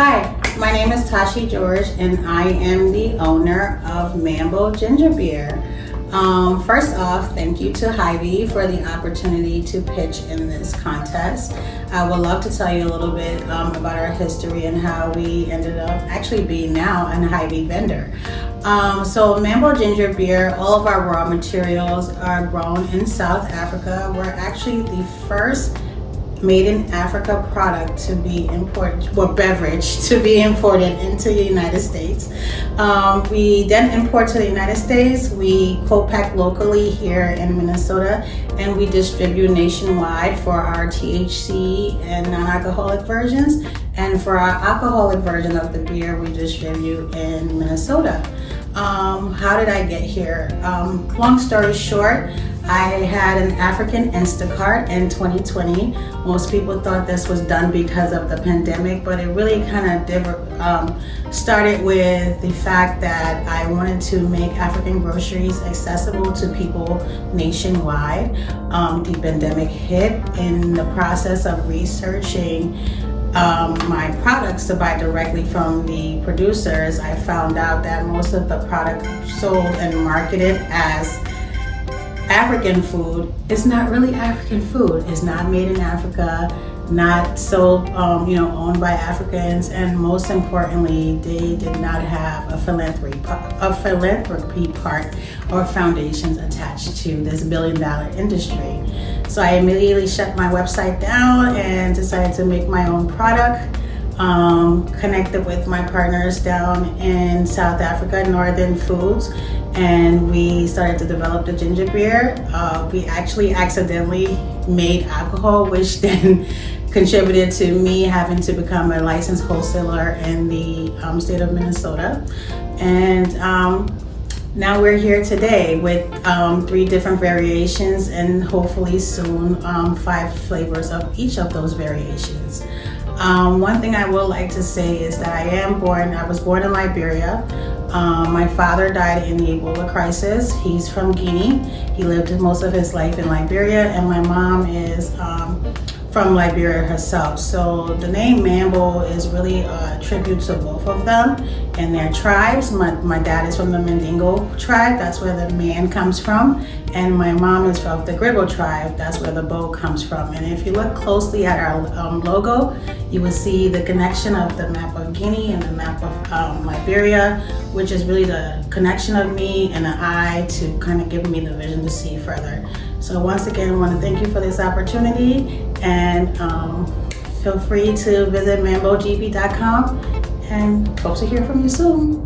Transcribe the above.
Hi, my name is Tashi George and I am the owner of Manbo Ginger Beer. First off, thank you to Hy-Vee for the opportunity to pitch in this contest. I would love to tell you a little bit about our history and how we ended up actually being now an Hy-Vee vendor. So Manbo Ginger Beer, all of our raw materials are grown in South Africa. We're actually the first made in Africa product to be imported, or beverage to be imported into the United States. We then import to the United States. We co-pack locally here in Minnesota, and we distribute nationwide for our THC and non-alcoholic versions. And for our alcoholic version of the beer, we distribute in Minnesota. How did I get here? Long story short, I had an African Instacart in 2020. Most people thought this was done because of the pandemic, but it really kind of started with the fact that I wanted to make African groceries accessible to people nationwide. The pandemic hit. In the process of researching my products to buy directly from the producers, I found out that most of the product sold and marketed as African food is not really African food. It's not made in Africa, not sold, owned by Africans, and most importantly, they did not have a philanthropy part or foundations attached to this billion-dollar industry. So I immediately shut my website down and decided to make my own product. Connected with my partners down in South Africa, Northern Foods, and we started to develop the ginger beer. We actually accidentally made alcohol, which then contributed to me having to become a licensed wholesaler in the state of Minnesota. And now we're here today with 3 different variations, and hopefully soon 5 flavors of each of those variations. One thing I would like to say is that I was born in Liberia. My father died in the Ebola crisis. He's from Guinea. He lived most of his life in Liberia, and my mom is from Liberia herself. So the name Manbo is really a tribute to both of them and their tribes. My dad is from the Mandingo tribe, that's where the man comes from, and my mom is from the Gribble tribe, that's where the bow comes from. And if you look closely at our logo, you will see the connection of the map of Guinea and the map of Liberia, which is really the connection of me and an eye to kind of give me the vision to see further. So once again, I want to thank you for this opportunity, and feel free to visit manbogb.com, and hope to hear from you soon.